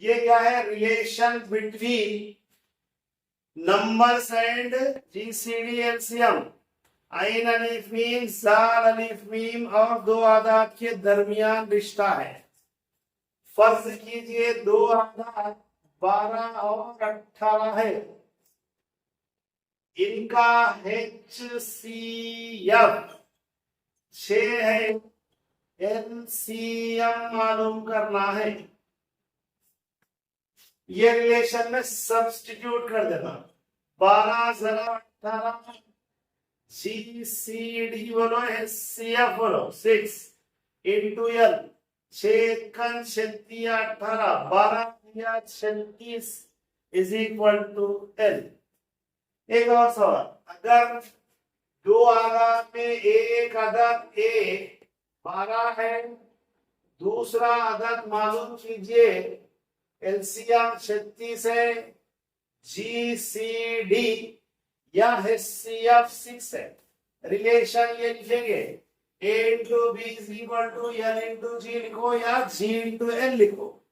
ये क्या है? Relation between numbers and GCD LCM. आइन अलिफ मीम जाल अलिफ मीम और दो आदाद के दरमियान रिश्ता है। फर्ज कीजिए दो आदाद 12 और 18 है। इनका HCF 6 है। LCM मालूम करना है। ये रिलेशन में सब्स्टिट्यूट कर देना। 12 जरा 18 GCD बोलो HCF बोलो 6 इंटू L 6 कन 36 18 12 या 36 इज इक्वल टू L। एक और सवाल, अगर दो आदाद में एक अदद A 12 है, दूसरा अदद मालूम कीजिए LCM 36 है, GCD या HCF 6 है। रिलेशन ये लिखेंगे A into B is equal to L into G लिखो या G इंटू L लिखो।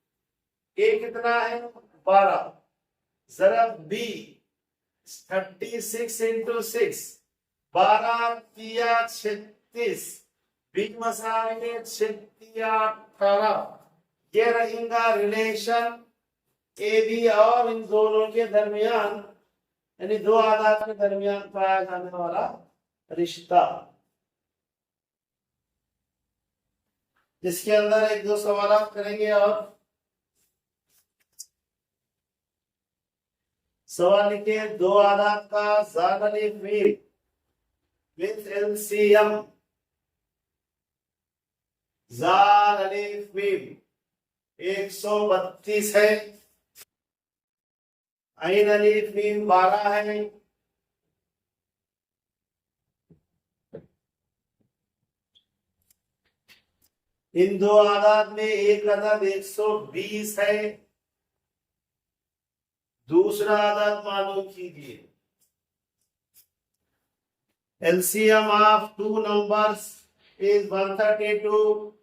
A कितना है? 12 जरा B 36 इंटू 6 12 तिया 36 B मसाले 36 18। ये रहेगा रिलेशन ए बी और इन दोनों के दरमियान यानी दो आदाद के दरमियान पाया जाने वाला रिश्ता, जिसके अंदर एक दो सवाल आप करेंगे। और सवाल लिखिए, दो आदाद का ज़ाद अलिफ मीम विद LCM। ज़ाद अलिफ मीम 132 है। आइन अलिफ मीम 12 है। इन दो आदाद में एक अदद 120 है। दूसरा आदद मालूम कीजिए। LCM of two numbers is 132,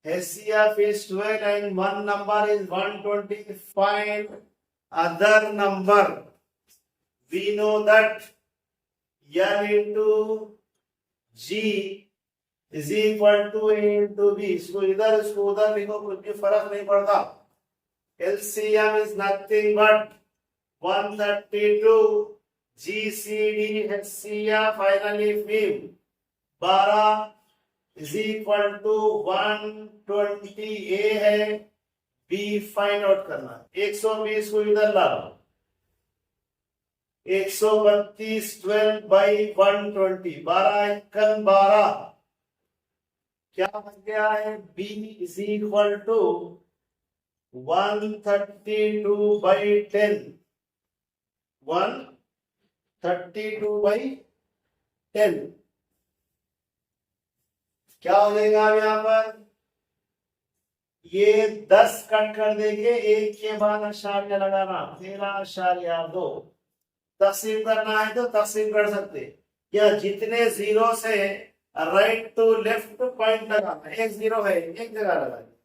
HCF is 12 and one number is 120. Find other number. We know that L into G is equal to A into B. इसको इधर इसको उधर लिखो, कुछ भी फर्क नहीं पड़ता। LCM is nothing but 132 GCD HCF finally FIM 12 is equal to 120 A है, B फाइंड आउट करना। 120 को इधर ला लो, 132 12 बाई 120 12 कन 12 क्या बन गया है? B is equal to 132 by 10 132 by 10 क्या हो जाएगा? अब यहां पर ये 10 कट कर देंगे, एक के बाद आशार्य लगाना 13.2। तकसीम करना है तो तकसीम कर सकते, या जितने जीरो से राइट टू लेफ्ट पॉइंट लगाना। एक जीरो है एक जगह लगाना।